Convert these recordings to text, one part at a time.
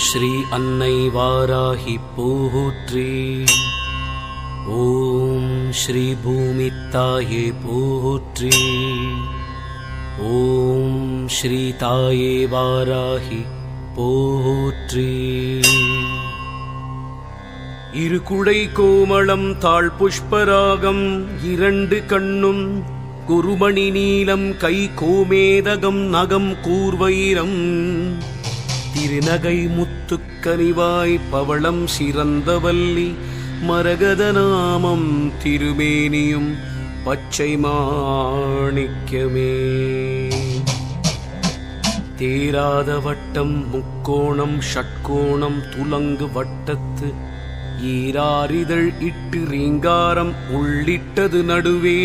ஸ்ரீ அன்னை வாராகி போற்றி. ஓம் ஸ்ரீ பூமி தாயே போற்றி. ஓம் ஸ்ரீ தாயே வாராகி போற்றி. இரு குடை கோமளம் தாழ் புஷ்பராகம் இரண்டு கண்ணும் குருமணி நீலம் கை கோமேதகம் நகம் கூர்வைரம் திருநகை முத்துக்கனிவாய் பவளம் சிறந்தவல்லி மரகத நாமம் திருமேனியும் பச்சை மாணிக்கமே. தேராத வட்டம் முக்கோணம் ஷட்கோணம் துலங்கு வட்டத்து ஈராரிதழ் இட்டு ரீங்காரம் உள்ளிட்டது நடுவே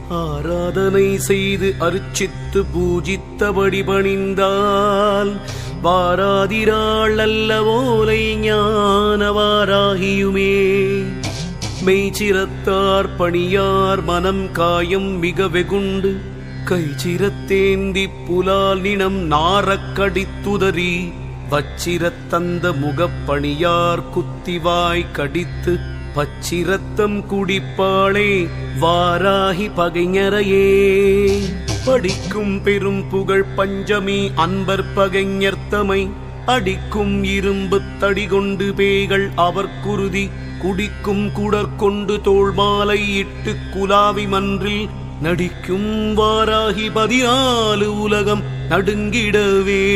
ஆராதனை செய்து அர்ச்சித்து பூஜித்தபடி பணிந்தால் வாராதிராள் அல்லவோலை ஞான வாராகியுமே. மெய்ச்சிரத்தார் பணியார் மனம் காயம் மிக வெகுண்டு கைச்சிரத்தேந்தி புலால் நினம் நாரக்கடித்துதறி வச்சிரத்தந்த முகப்பணியார் குத்திவாய் கடித்து பச்சிரத்தம் குடிப்பாளே வாராகி பகைஞரையே. படிக்கும் பெரும் புகழ் பஞ்சமி அன்பர் பகைஞர்த்தமை அடிக்கும் இரும்பு தடி கொண்டு பேய்கள் அவர் குருதி குடிக்கும் குடற்கொண்டு தோள் மாலை இட்டு குலாவி மன்றில் நடிக்கும் வாராகி 14 உலகம் நடுங்கிடவே.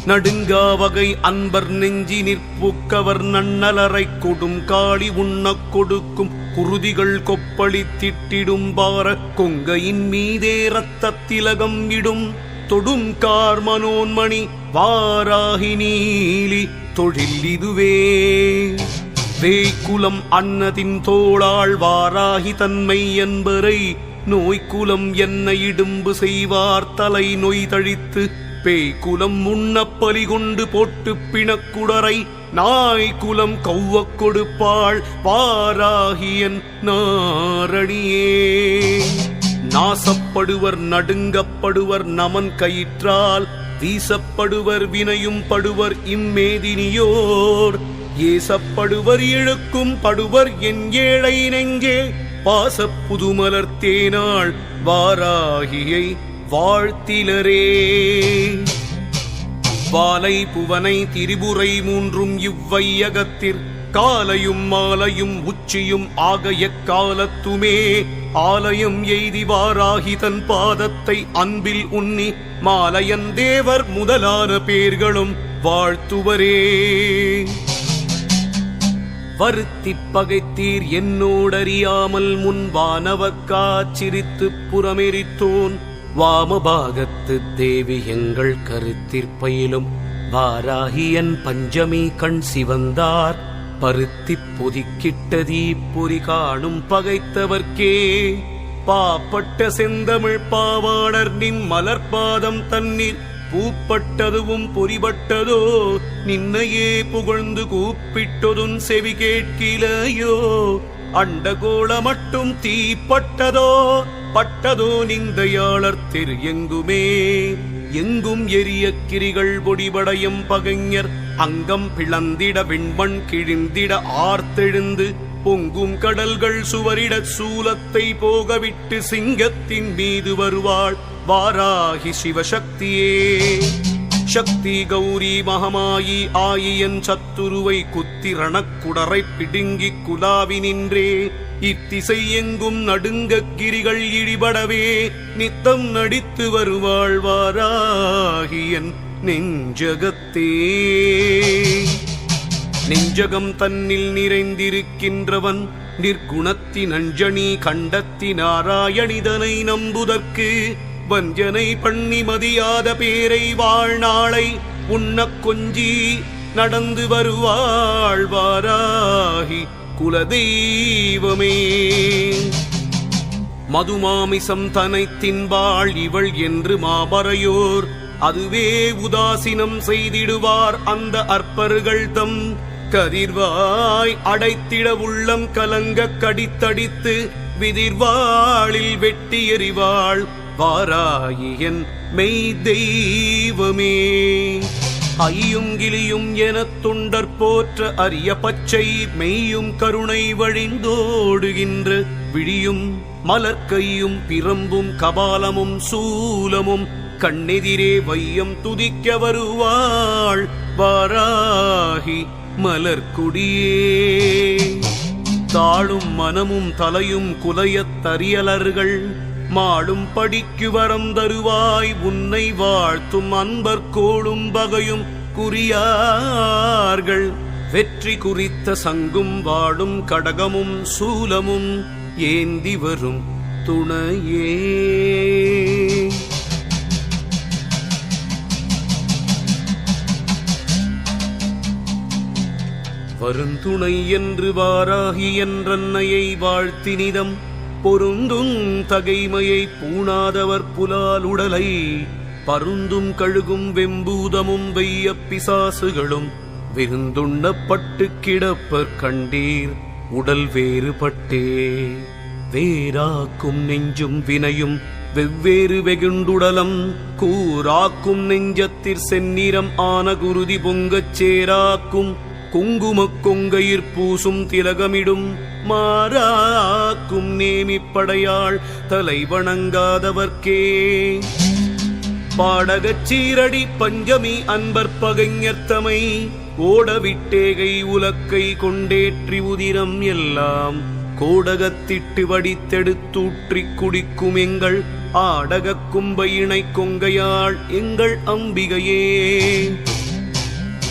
நடுங்கா வகை அன்பர் நெஞ்சி நிற்புக்கவர் நன்னலரை கொடும் காளி உண்ணக் கொடுக்கும் குருதிகள் கொப்பளி திட்டிடும் பார கொங்கையின் மீதே இரத்த திலகம் இடும் தொடும் கார் மனோன்மணி வாராகி நீலி தொழில் இதுவே. வேய்க்குலம் அன்னதின் தோளாள் வாராகி தன்மை என்பரை நோய்க்குலம் என்ன இடும்பு செய்வார் தலை நோய் தழித்து பேய்குலம் முன்னப்பலி கொண்டு போட்டு பிணக்குடரை நாய்குலம் கௌவக் கொடுப்பாள் வாராகியன் நாரணியே. நாசப்படுவர் நடுங்கப்படுவர் நமன் கயிற்றால் வீசப்படுவர் வினையும் படுவர் இம்மேதினியோர் ஏசப்படுவர் இழுக்கும் படுவர் என் ஏழை நெஞ்சே பாசப் புதுமலர் தேனாள் வாராகியை வாழ்த்திலரே. வாலை புவனை திரிபுரை மூன்றும் இவ்வையகத்திற் காலையும் மாலையும் உச்சியும் ஆக எக்காலத்துமே ஆலயம் எய்தி வாராகி தன் பாதத்தை அன்பில் உன்னி மாலையன் தேவர் முதலான பேர்களும் வாழ்த்துவரே. வருத்திப் பகைத்தீர் என்னோடறியாமல் முன்வானவர் காச்சிரித்து புறமெரித்தோன் வாமபாகத்து தேவி எங்கள் கருத்திற்பயிலும் வாராகியன் பஞ்சமி கண் சிவந்தார் பருத்திப் பொதிக்கிட்டதீ பொறி காணும் பகைத்தவர்க்கே. பாப்பட்ட செந்தமிழ் பாவாணர் நின் மலர்பாதம் தண்ணீர் பூப்பட்டதுவும் பொறிபட்டதோ நின்னையே புகழ்ந்து கூப்பிட்டதும் செவி கேட்கிலையோ. அண்டகோள மட்டும் தீப்பட்டதோ பட்டதோ நிந்தையாளர் திரு எங்குமே. எங்கும் எரிய கிரிகள் பொடிபடையும் பகைஞர் அங்கம் பிளந்திட விண்மண் கிழிந்திட ஆர்த்தெழுந்து பொங்கும் கடல்கள் சுவரிட சூலத்தை போகவிட்டு சிங்கத்தின் மீது வருவாள் வாராகி சிவசக்தியே. சக்தி கௌரி மகமாயி ஆயியன் சத்துருவை குத்திரணக்குடரை பிடுங்கி குலாவி நின்றே இத்திசை எங்கும் நடுங்க கிரிகள் இடிபடவே நித்தம் நடித்து வருவாள் வாராகியன் நெஞ்சகத்தே. நெஞ்சகம் தன்னில் நிறைந்திருக்கின்றவன் நிர்குணத்தின் அஞ்சனி கண்டத்தி நாராயணிதனை நம்புதற்கு வஞ்சனை பண்ணி மதியாத பேரை வாழ்நாளை உண்ணக் கொஞ்சி நடந்து வருவாள் வாராகி குலதெய்வமே. மதுமாமிசம் தனை தின்பாள் இவள் என்று மாபறையோர் அதுவே உதாசீனம் செய்திடுவார் அந்த அற்பர்கள் தம் கதிர்வாய் அடைத்திட உள்ளம் கலங்க கடித்தடித்து விதிர்வாளில் வெட்டி எறிவாள் வாராகியன் மெய் தெய்வமே. ஐயும் கிளியும் எனத் தொண்டர் போற்ற அரிய பச்சை மெய்யும் கருணை வழிந்தோடுகின்ற விழியும் மலர்க்கையும் பிரம்பும் கபாலமும் சூலமும் கண்ணெதிரே வையம் துதிக்க வருவாள் வாராகி மலர்க்குடியே. தாழும் மனமும் தலையும் குலையத் தரியலர்கள் மாளும் படிக்கு வரம் தருவாய் உன்னை வாழ்த்தும் அன்பர் கோளும் பகையும் குறியார்கள். வெற்றி குறித்த சங்கும் வாடும் கடகமும் சூலமும் ஏந்தி வரும் துணையே. வருந்துணை என்று வாராகி என்றன்னையை வாழ்த்தினிதம் பொருந்தும் தகைமையை பூணாதவர் புலால் உடலை பருந்தும் கழுகும் வெம்பூதமும் வெய்ய பிசாசுகளும் விருந்துண்ணப்பட்டு கிடப்பர் கண்டீர் உடல் வேறுபட்டே. வேறாக்கும் நெஞ்சும் வினையும் வெவ்வேறு வெகுண்டுடலம் கூறாக்கும் நெஞ்சத்திற் செந்நிறம் ஆன குருதி பொங்கச் சேராக்கும் குங்குமக் கொங்கையிற் பூசும் திலகமிடும் மாறாக்கும் நேமிப்படையாள் தலை வணங்காதவர்க்கே. பாடகச் சீரடி பஞ்சமி அன்பர் பகைஞர்த்தமை ஓடவிட்டேகை உலக்கை கொண்டேற்றி உதிரம் எல்லாம் கோடகத்திட்டு வடித்தெடுத்தூற்றிக் குடிக்கும் எங்கள் ஆடகக் கும்பையினை கொங்கையாள் எங்கள் அம்பிகையே.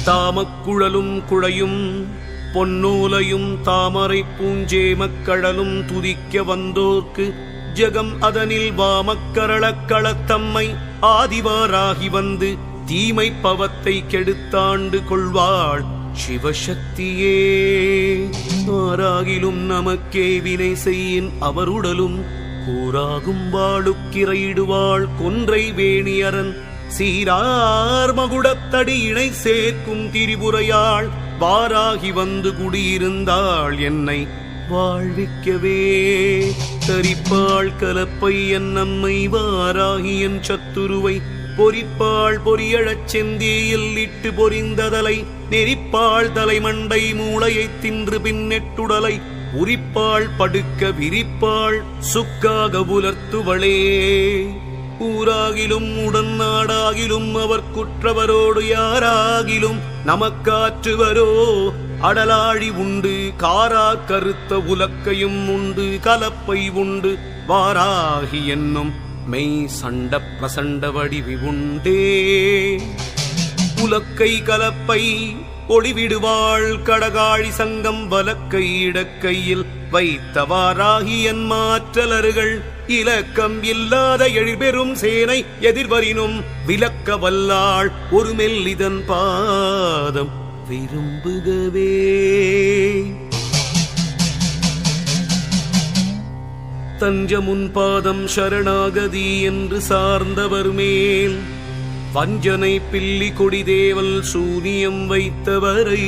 தாமக்குழலும் குழையும் பொன்னோலையும் தாமரை பூஞ்சேமக்கடலும் துதிக்க வந்தோர்க்கு ஜகம் அதனில் வாமக்கரளக் களத்தம்மை ஆதிவாராகி வந்து தீமை பவத்தை கெடுத்தாண்டு கொள்வாள் சிவசக்தியே. ஆராகிலும் நமக்கே வினை செய்யின் அவருடலும் கூறாகும் வாழுக்கிரையிடுவாள் கொன்றை வேணியரன் சீரார் மகுடத்தடி இணை சேர்க்கும் திரிபுரையாள் வாராகி வந்து குடியிருந்தாள் என்னை வாழ்விக்கவே. தரிப்பாள் கலப்பை என் நம்மை வாராகி என் சத்துருவை பொறிப்பாள் பொரியழச் செந்தியில் இட்டு பொறிந்ததலை நெறிப்பாள் தலைமண்டை மூளையைத் தின்று பின்னெட்டுடலை உரிப்பாள் படுக்க விரிப்பாள் சுக்காக புலர்த்துவளே. ஊராகிலும் உடன் நாடாகிலும் அவர் குற்றவரோடு யாராகிலும் நமக்காற்றுவரோ அடலாழி உண்டு காரா கருத்த உலக்கையும் உண்டு கலப்பை உண்டு வாராகி என்னும் மெய் சண்ட பிரசண்ட வடிவி உண்டே. உலக்கை கலப்பை ஒளிவிடுவாள் கடகாழி சங்கம் வலக்கை இடக்கையில் வைத்தவாராகி என் மாற்றலர்கள் இலக்கம் இல்லாத எழிற்பெரும் சேனை எதிர்வரினும் விலக்க வல்லாள் ஒரு மெல்லிதன் பாதம் விரும்புகவே. தஞ்சமுன் பாதம் சரணாகதி என்று சார்ந்தவர் மேல் வஞ்சனை பில்லி கொடிதேவல் சூனியம் வைத்தவரை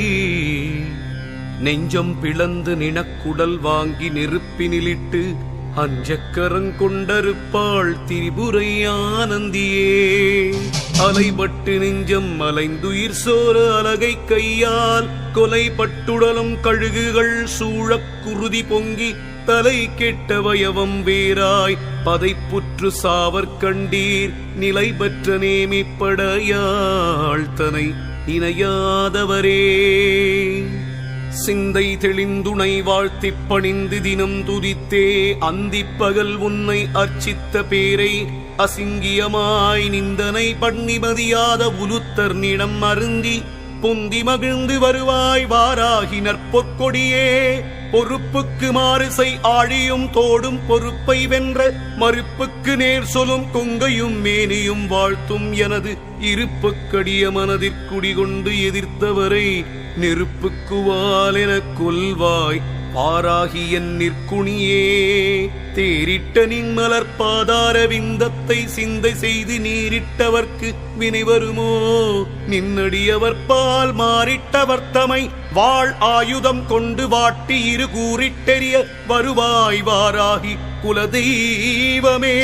நெஞ்சம் பிளந்து நினக்குடல் வாங்கி நெருப்பினிலிட்டு அஞ்சக்கரங்கொண்டருப்பாள் திரிபுரை ஆனந்தியே. அலைபட்டு நெஞ்சம் அலைந்துயிர் சோர அலகை கையால் கொலைப்பட்டுடலும் கழுகுகள் சூழக் குருதி பொங்கி தலை கெட்ட வயவம் வேராய் பதைப்புற்று சாவற்கண்டீர் நிலை பெற்ற நேமிப்படையாள் தனை இணையாதவரே. சிந்தை தெளிந்துணை வாழ்த்திப் பணிந்து தினம் துதித்தே அந்திப்பகல் உன்னை அர்ச்சித்த பேரை அசிங்கியமாய் நிந்தனை பண்ணிமதியாத உலுத்தர் நிடம் அருந்தி பொந்தி மகிழ்ந்து வருவாய் வாராகி நற்பொற்கொடியே. பொறுப்புக்கு மாறுசை ஆழியும் தோடும் பொறுப்பை வென்ற மறுப்புக்கு நேர் சொலும் கொங்கையும் மேனியும் வாழ்த்தும் எனது இருப்புக்கடிய மனதிற்குடிகொண்டு எதிர்த்தவரை நெருப்புக்குவால் எனக் கொல்வாய் வாராகி என் நிற்குணியே. தேரிட்ட நின் மலர்பாதார விந்தத்தை சிந்தை செய்து நீரிட்டவர்க்கு வினை வருமோ? நின்னடியவர் பால் மாறிட்டவர் தமை வாழ் ஆயுதம் கொண்டு வாட்டி இரு கூறிட்டெறிய வருவாய் வாராகி குலதெய்வமே.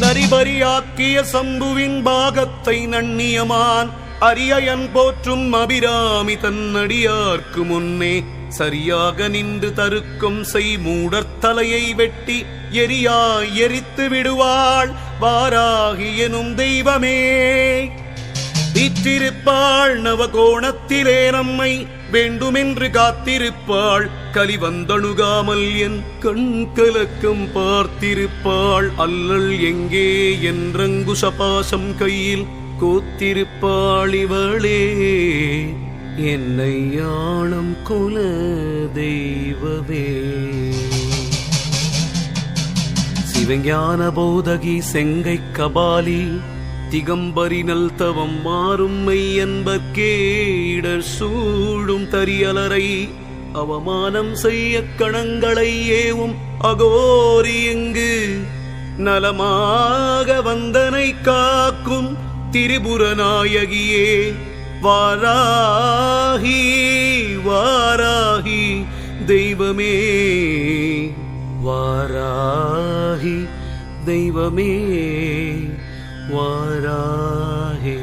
நரிபரியாக்கிய சம்புவின் பாகத்தை நன்னியமான் அரியயன் போற்றும் அபிராமி தன்னடியார்க்கு முன்னே சரியாக நின்று தருக்கம் செய் மூடர்த்தலையை வெட்டி எரியாய் எரித்து விடுவாள் வாராகி எனும் தெய்வமே. வீற்றிருப்பாள் நவகோணத்திலே நம்மை வேண்டுமென்று காத்திருப்பாள் கலிவந்தணுகாமல் என் கண் கலக்கம் பார்த்திருப்பாள் அல்லல் எங்கே என்றங்குசபாசம் கையில் கோத்திருப்பாள் இவளே என்னை யானம் குல தெய்வமே. சிவஞான போதகி செங்கை கபாலி திகம்பரி நல்தவம் மாறும் மெய்யன்பர்க்கே இடர் சூடும் தரியலரை அவமானம் செய்ய கணங்களை ஏவும் அகோரி எங்கு நலமாக வந்தனை காக்கும் திரிபுரநாயகியே வாராகி வாராகி தெய்வமே வாராகி தெய்வமே வாராகி.